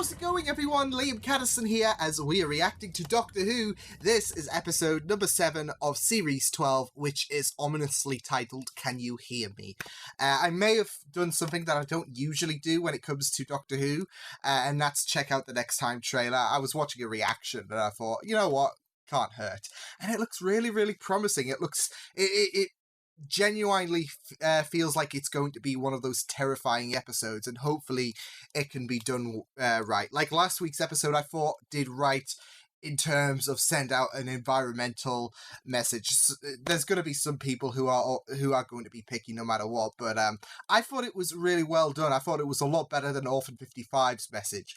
How's it going, everyone? Liam Catterson here as we are reacting to Doctor Who. This is episode number 7 of series 12, which is ominously titled Can You Hear Me? I may have done something that I don't usually do when it comes to Doctor Who, and that's check out the next time trailer. I was watching a reaction and I thought, you know what? Can't hurt. And it looks really, really promising. It genuinely feels like it's going to be one of those terrifying episodes, and hopefully it can be done right. Like last week's episode, I thought did right in terms of send out an environmental message. There's going to be some people who are going to be picky no matter what, but I thought it was really well done. I thought it was a lot better than Orphan 55's message.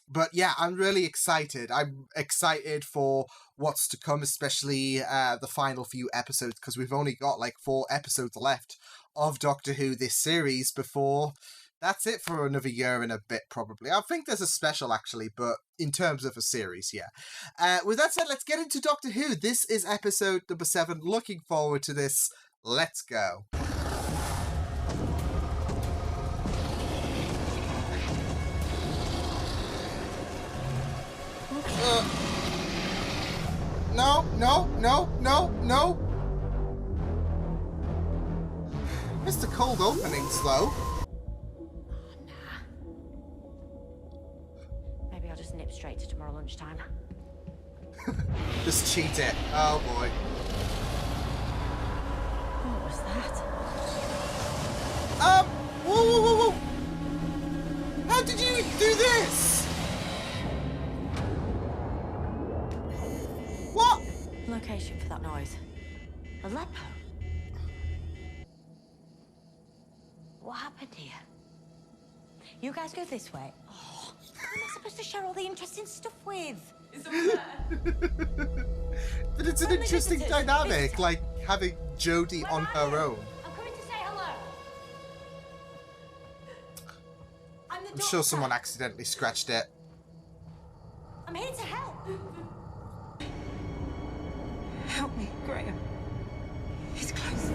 But yeah, I'm really excited. I'm excited for what's to come, especially the final few episodes, because we've only got like 4 episodes left of Doctor Who this series before that's it for another year and a bit, probably. I think there's a special, actually, but in terms of a series, yeah. With that said, let's get into Doctor Who. This is episode number 7. Looking forward to this. Let's go. No. It's the cold openings, though. Nah. Maybe I'll just nip straight to tomorrow lunchtime. Just cheat it. Oh, boy. What was that? Whoa. How did you do this? What? Location for that noise. Aleppo. What happened here? You guys go this way. Oh, who am I supposed to share all the interesting stuff with? Is someone there? But it's an interesting dynamic, like having Jodie on her own. I'm coming to say hello. I'm sure someone accidentally scratched it. I'm here to help. Help me, Graham. He's close.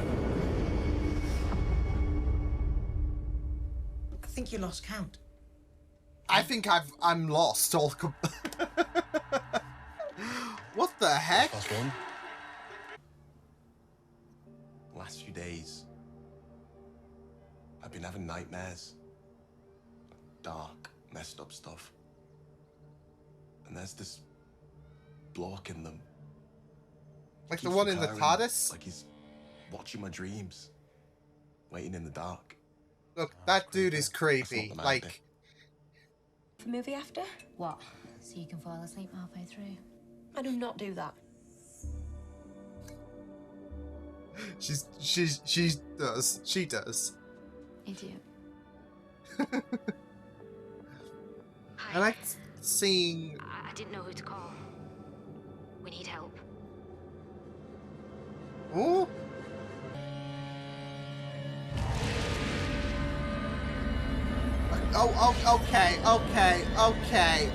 I think you lost count. I think I'm lost. What the heck? +1. Last few days, I've been having nightmares. Dark, messed up stuff. And there's this block in them. Like the one in the TARDIS? Like he's watching my dreams, waiting in the dark. Look, that dude is creepy. Like, The movie after? What? So you can fall asleep halfway through? I do not do that. she does. Idiot. I like seeing. I didn't know who to call. We need help. Ooh.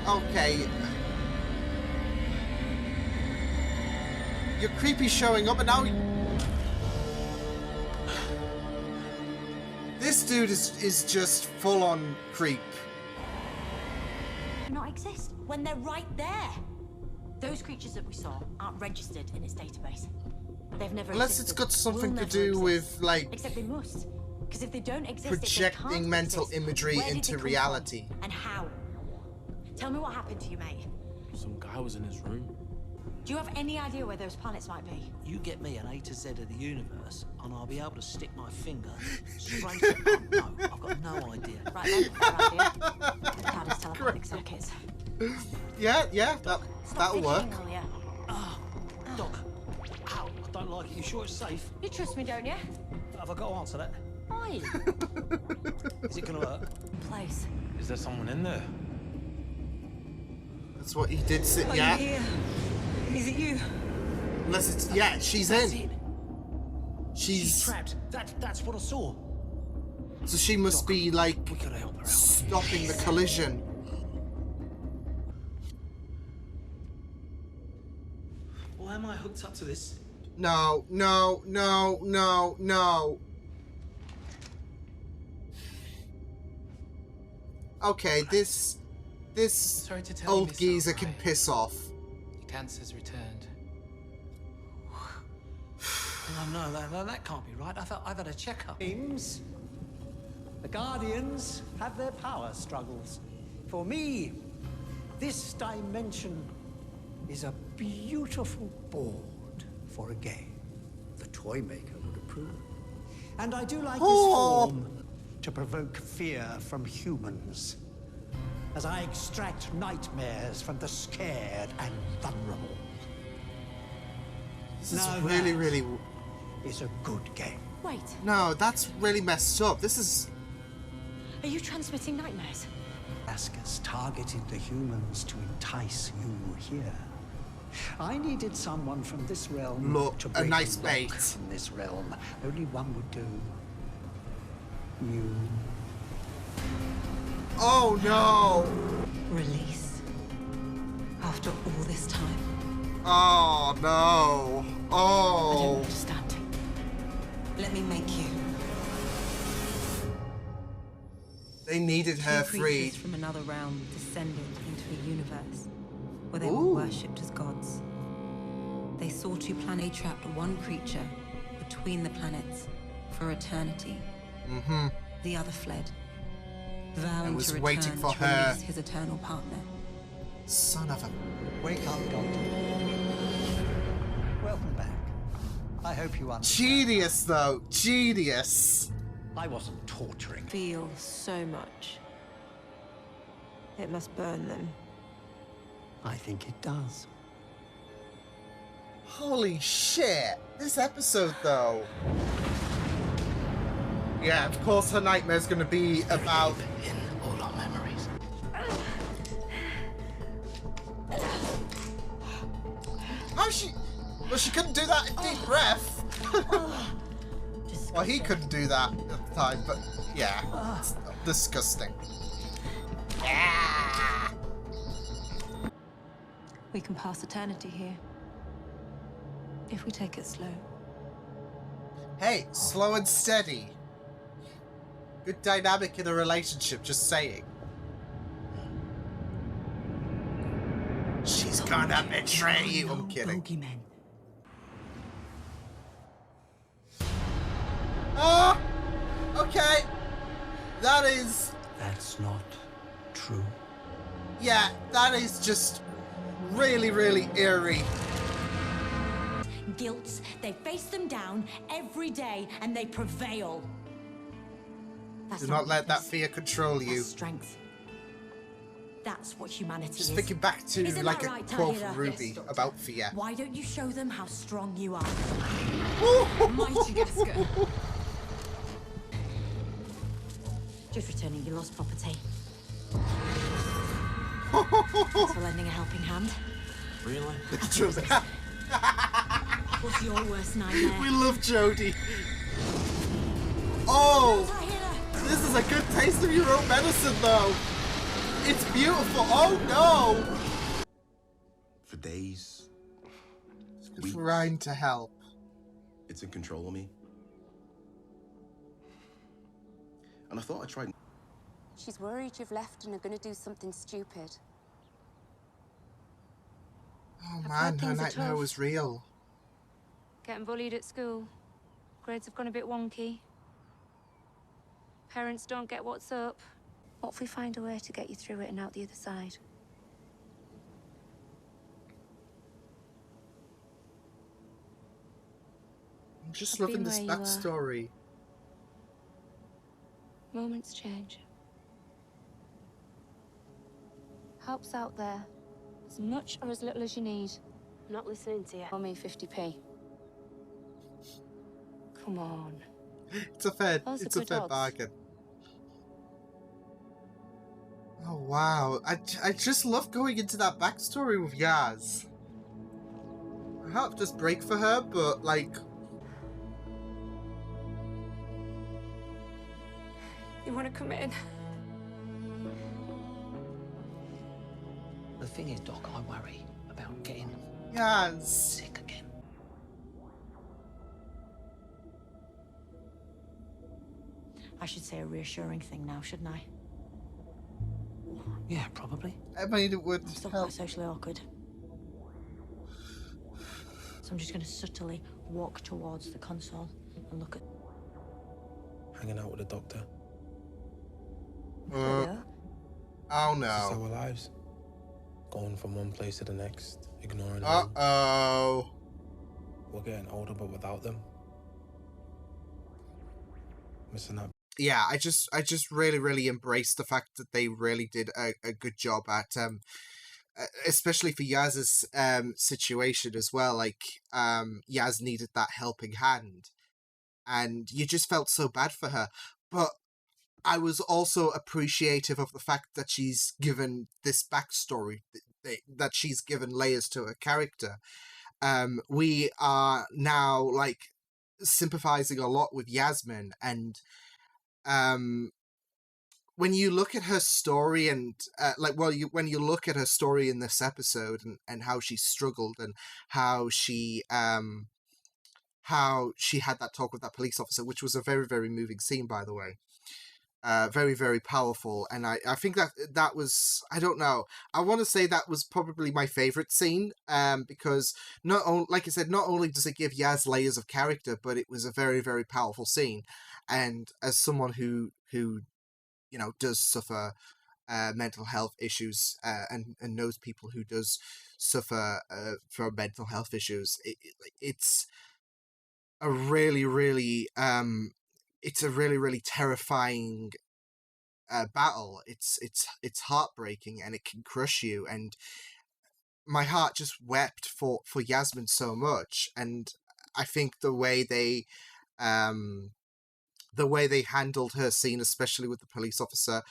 Okay. You're creepy showing up, and now this dude is just full on creep. Not exist when they're right there. Those creatures that we saw aren't registered in its database. They've never Unless existed. it's got something Will to never do exist. with, like, Except they must. Because if they don't exist, projecting mental imagery into reality. And how? Tell me what happened to you, mate. Some guy was in his room. Do you have any idea where those planets might be? You get me an A to Z of the universe, and I'll be able to stick my finger straight at no, I've got no idea. Right then, fair idea. TARDIS telepathic circuits. Yeah, that'll work. Will ya? Doc, ow, I don't like it. You sure it's safe? You trust me, don't you? Have I got to answer that? Oi. Is it gonna hurt? Place. Is there someone in there? That's what he did sit. Are Yeah. you here? Is it you? Unless it's she's That's in. it. She's trapped. That's what I saw. So she must be like We gotta help her out. stopping the collision. Why am I hooked up to this? No. Okay, this this Sorry to tell you, old Miss geezer can Albright. piss off. Your cancer's returned. Oh, no, that can't be right. I've had a checkup. James, the Guardians have their power struggles. For me, this dimension is a beautiful board for a game. The Toymaker would approve. And I do like this form to provoke fear from humans, as I extract nightmares from the scared and vulnerable. This is Now really, that really... is a good game. Wait, No, that's really messed up. This is... are you transmitting nightmares? Ascus targeted the humans to entice you here. I needed someone from this realm Look, to a break nice lock bait. from this realm. Only one would do. You. Oh no! Release. After all this time. Oh no! I don't Oh! understand. Let me make you. They needed her Two freed. creatures from another realm descended into a universe where they Ooh. were worshipped as gods. They saw two planets trapped one creature between the planets for eternity. Mm-hmm. The other fled, vowing was to return waiting for to her. release his eternal partner. Son of a... Wake up, Doctor. Welcome back. I hope you understand. Genius, though. Genius. I wasn't torturing. Feel so much. It must burn them. I think it does. Holy shit. This episode, though. Yeah, of course her nightmare's gonna be about... In all our memories. Oh, she... Well, she couldn't do that in deep breath. Well, he couldn't do that at the time, but yeah. It's disgusting. Yeah. We can pass eternity here. If we take it slow. Hey, slow and steady. Good dynamic in a relationship, just saying. She's gonna betray you. I'm kidding. Bogeymen. Oh! Okay. That is... That's not true. Yeah, that is just really, really eerie. Guilt, they face them down every day and they prevail. That's Do not let that weakness. fear control That's you. strength. That's what humanity Just is. thinking back to Isn't like that a right, quote Tahira? from Ruby Yes, Doctor. about fear. Why don't you show them how strong you are? Mighty Gasker. Just returning your lost property. Thanks for lending a helping hand. Really? What's your worst nightmare? We love Jodie. Oh! Tahira! This is a good taste of your own medicine, though. It's beautiful. Oh no! For days, weeks, Trying to help. it's in control of me. And I thought I tried. She's worried you've left and are going to do something stupid. Oh I've man, heard her things are nightmare tough. was real. Getting bullied at school. Grades have gone a bit wonky. Parents don't get what's up. What if we find a way to get you through it and out the other side? I'm just I've loving been this where you are. backstory. Moments change. Help's out there. As much or as little as you need. I'm not listening to you. Owe me 50p. Come on. It's a fair, Those are it's a good fair odds. bargain. Oh wow, I just love going into that backstory with Yaz. I helped just break for her, but like, You want to come in? The thing is, Doc, I worry about getting Yaz. sick again. I should say a reassuring thing now, shouldn't I? Yeah, probably. I mean, it would I'm still help. quite socially awkward. So I'm just going to subtly walk towards the console and look at... Hanging out with the doctor. Oh It's just no. our lives. Going from one place to the next, ignoring home. Uh-oh. We're getting older, but without them. Missing out. Yeah, I just really embraced the fact that they really did a good job at especially for Yaz's situation as well. Like Yaz needed that helping hand, and you just felt so bad for her. But I was also appreciative of the fact that she's given this backstory, that she's given layers to her character. We are now like sympathizing a lot with Yasmin, and when you look at her story and when you look at her story in this episode and how she struggled and how she had that talk with that police officer, which was a very moving scene, by the way. Very powerful, and I think that was, I don't know, I want to say that was probably my favorite scene, because like I said, not only does it give Yaz layers of character, but it was a very powerful scene. And as someone who does suffer mental health issues, and knows people who does suffer from mental health issues, it's a really terrifying battle. It's heartbreaking, and it can crush you, and my heart just wept for Yasmin so much. And I think the way they handled her scene, especially with the police officer,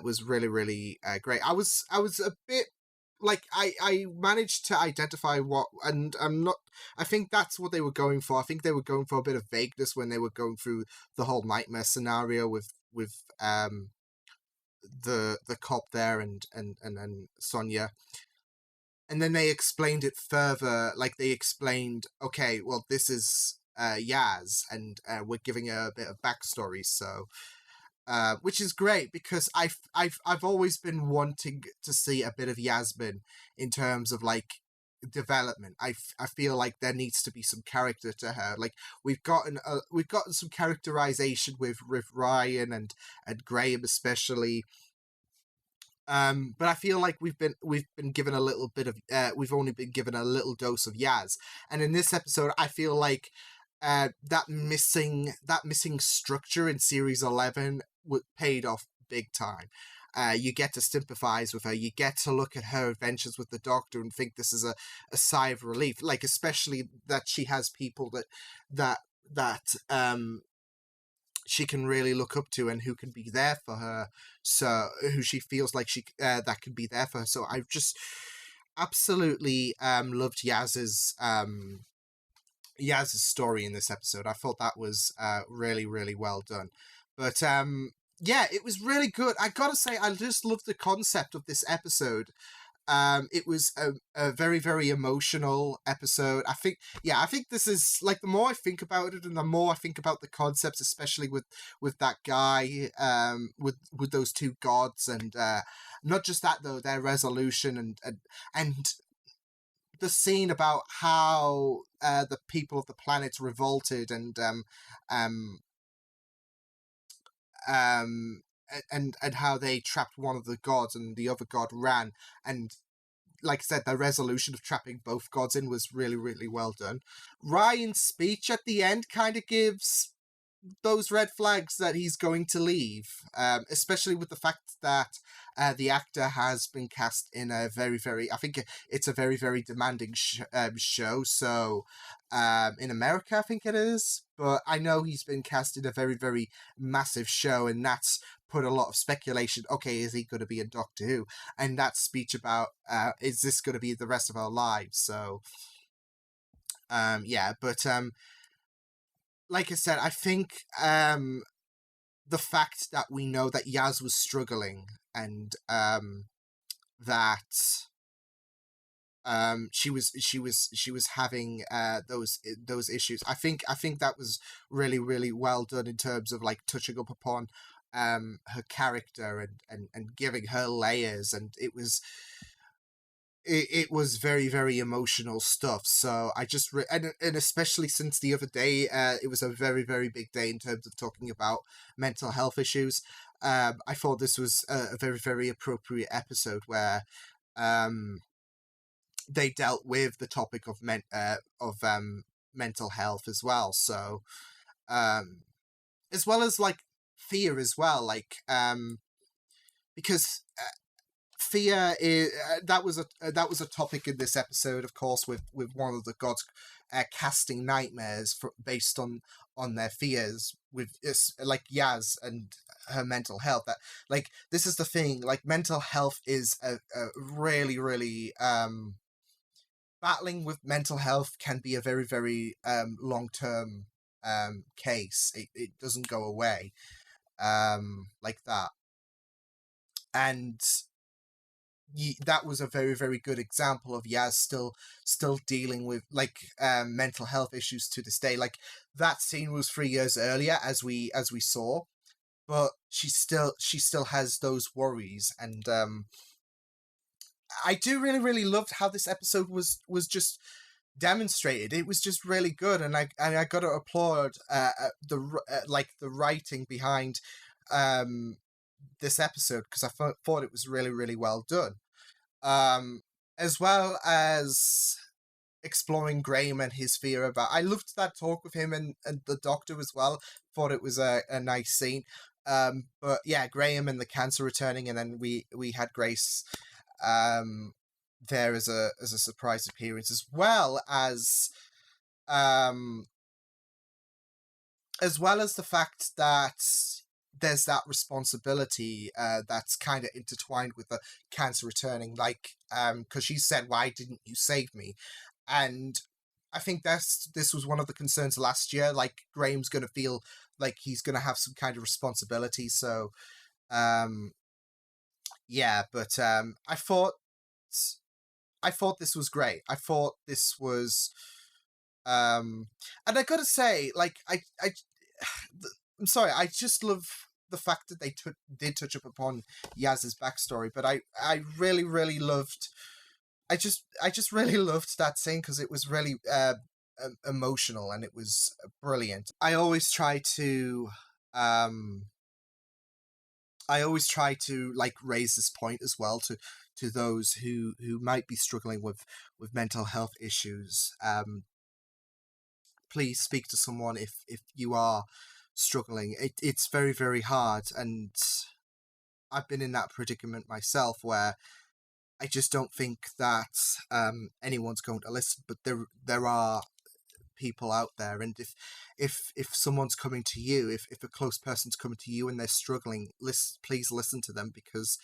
was really great. I was a bit like, I managed to identify what, and I think that's what they were going for. I think they were going for a bit of vagueness when they were going through the whole nightmare scenario with the cop there and Sonia. And then they explained it further, like they explained, okay, well, this is Yaz, and we're giving her a bit of backstory, so which is great, because I've always been wanting to see a bit of Yasmin in terms of like development. I feel like there needs to be some character to her. Like we've gotten some characterization with Ryan and Graham especially. But I feel like we've been given a little bit of we've only been given a little dose of Yaz, and in this episode, I feel like that missing structure in series 11 paid off big time. You get to sympathize with her. You get to look at her adventures with the Doctor and think this is a sigh of relief. Like, especially that she has people that she can really look up to and who can be there for her. So who she feels like that can be there for her. So I've just absolutely loved Yaz's story in this episode. I thought that was really well done. But yeah, it was really good. I gotta say, I just loved the concept of this episode. It was a very emotional episode. I think this is, like, the more I think about it and the more I think about the concepts, especially with that guy, with those two gods, and not just that though, their resolution and the scene about how the people of the planet revolted and how they trapped one of the gods and the other god ran, and like I said, the resolution of trapping both gods in was really well done. Ryan's speech at the end kind of gives those red flags that he's going to leave, especially with the fact that the actor has been cast in a very I think it's a very demanding show. So in America, I think it is, but I know he's been cast in a very massive show, and that's put a lot of speculation. Okay, is he going to be in Doctor Who? And that speech about is this going to be the rest of our lives? So yeah, but like I said, I think the fact that we know that Yaz was struggling and that she was having those issues. I think that was really well done in terms of like touching up upon her character and giving her layers, and it was very, very emotional stuff. So I just and especially since the other day, it was a very, very big day in terms of talking about mental health issues. I thought this was a very, very appropriate episode where they dealt with the topic of mental health as well. So as well as like fear as well, like because fear is that was a topic in this episode, of course, with one of the gods casting nightmares based on their fears, with like Yaz and her mental health. That, like, this is the thing, like, mental health is a really, really battling with mental health can be a very, very long-term case. It doesn't go away like that. And that was a very, very good example of Yaz still dealing with like mental health issues to this day. Like, that scene was 3 years earlier, as we saw, but she still has those worries. And I do really, really loved how this episode was just demonstrated. It was just really good, and I got to applaud the writing behind this episode, because I thought it was really, really well done. As well as exploring Graham and his fear about... I loved that talk with him and the doctor as well. Thought it was a nice scene. But yeah, Graham and the cancer returning, and then we had Grace there as a surprise appearance, as well as the fact that there's that responsibility that's kind of intertwined with the cancer returning, like, because she said, "Why didn't you save me?" And I think this was one of the concerns last year. Like, Graham's going to feel like he's going to have some kind of responsibility. So, yeah, but I thought this was great. I thought this was, and I gotta say, like, I'm sorry, I just love the fact that they did touch up upon Yaz's backstory, but I really, really loved... I just really loved that scene, because it was really emotional, and it was brilliant. I always try to like raise this point as well to those who might be struggling with mental health issues. Please speak to someone if you are struggling. It's very, very hard, and I've been in that predicament myself, where I just don't think that anyone's going to listen. But there are people out there, and if someone's coming to you, if a close person's coming to you and they're struggling, please listen to them, because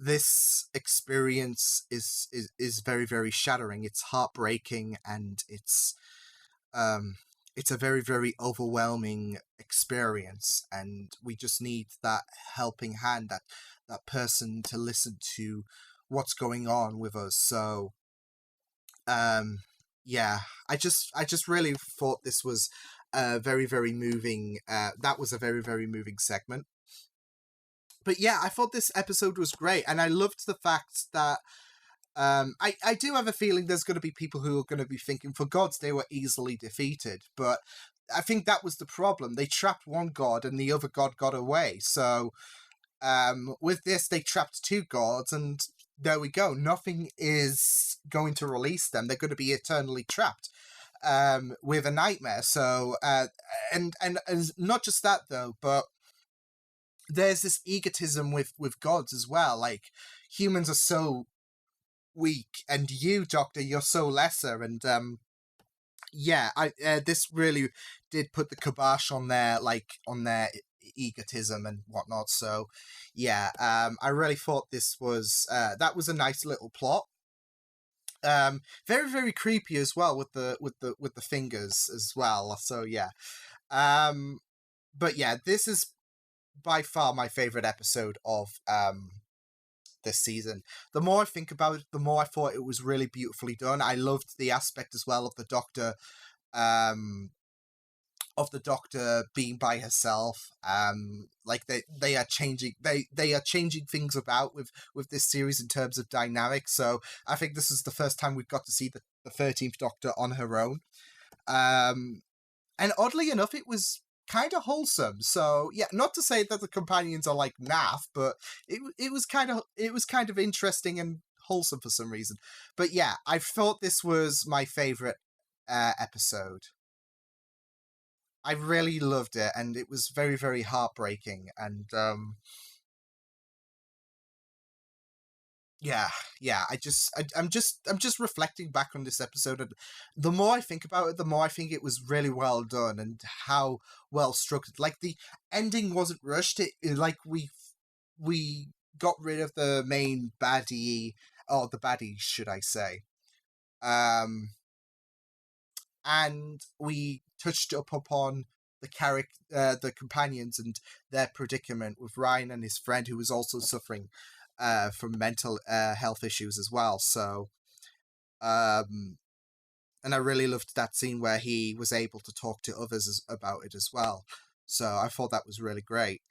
this experience is very, very shattering. It's heartbreaking, and it's a very, very overwhelming experience, and we just need that helping hand, that person to listen to what's going on with us. So yeah, I just really thought this was a very, very moving that was a very, very moving segment. But yeah, I thought this episode was great, and I loved the fact that I do have a feeling there's going to be people who are going to be thinking, for gods, they were easily defeated. But I think that was the problem. They trapped one god and the other god got away. So with this, they trapped two gods, and there we go. Nothing is going to release them. They're going to be eternally trapped with a nightmare. So, and not just that, though, but there's this egotism with gods as well. Like, humans are so weak, and you, Doctor, you're so lesser, and yeah, this really did put the kibosh on their egotism and whatnot. So yeah, I really thought this was that was a nice little plot. Very, very creepy as well, with the fingers as well. So yeah, but yeah, this is by far my favorite episode of this season. The more I think about it, the more I thought it was really beautifully done. I loved the aspect as well of the Doctor of the Doctor being by herself. Like they are changing things about with this series in terms of dynamics. So I think this is the first time we've got to see the 13th Doctor on her own. And oddly enough, it was kind of wholesome. So yeah, not to say that the companions are like naff, but it was kind of interesting and wholesome for some reason. But yeah, I thought this was my favorite episode. I really loved it, and it was very, very heartbreaking. And I'm just reflecting back on this episode, and the more I think about it, the more I think it was really well done and how well structured. Like the ending wasn't rushed. Like we got rid of the main baddie, or the baddies, should I say? And we touched up upon the companions and their predicament with Ryan and his friend, who was also suffering from mental health issues as well. So, and I really loved that scene where he was able to talk to others about it as well. So I thought that was really great.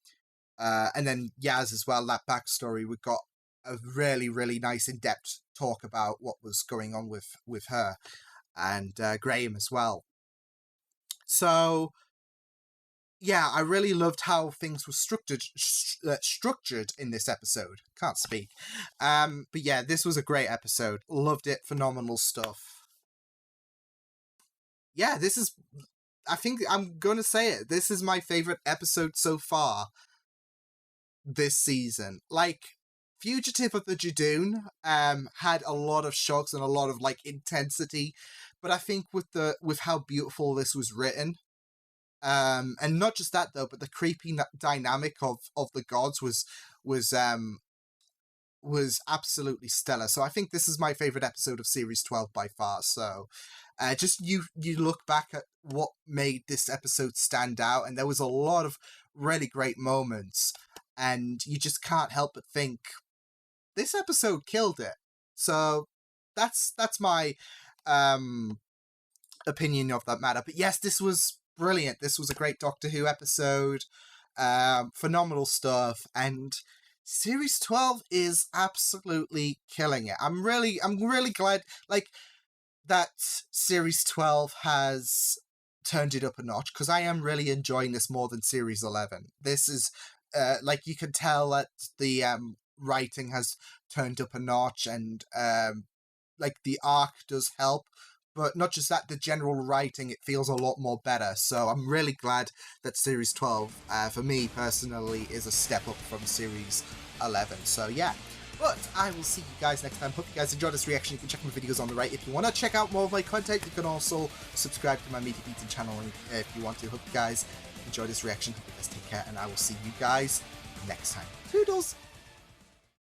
And then Yaz as well, that backstory, we got a really, really nice in-depth talk about what was going on with her. And Graham as well. So, yeah, I really loved how things were structured in this episode. Can't speak. But yeah, this was a great episode. Loved it. Phenomenal stuff. Yeah, I think I'm going to say it. This is my favorite episode so far this season. Like, Fugitive of the Judoon had a lot of shocks and a lot of like intensity, but I think with how beautiful this was written, and not just that though, but the creepy dynamic of the gods was absolutely stellar. So I think this is my favorite episode of series 12 by far. So just you look back at what made this episode stand out, and there was a lot of really great moments, and you just can't help but think this episode killed it. So that's my opinion of that matter. But yes, this was brilliant. This was a great Doctor Who episode. Phenomenal stuff. And Series 12 is absolutely killing it. I'm really glad like that Series 12 has turned it up a notch, because I am really enjoying this more than Series 11. This is like you can tell that the writing has turned up a notch, and like the arc does help, but not just that, the general writing, it feels a lot more better. So I'm really glad that Series 12 for me personally is a step up from Series 11. So yeah, but I will see you guys next time. Hope you guys enjoyed this reaction. You can check my videos on the right. If you want to check out more of my content, you can also subscribe to my Media Beating channel if you want to. Hope you guys enjoy this reaction. Hope you guys take care, and I will see you guys next time. Toodles!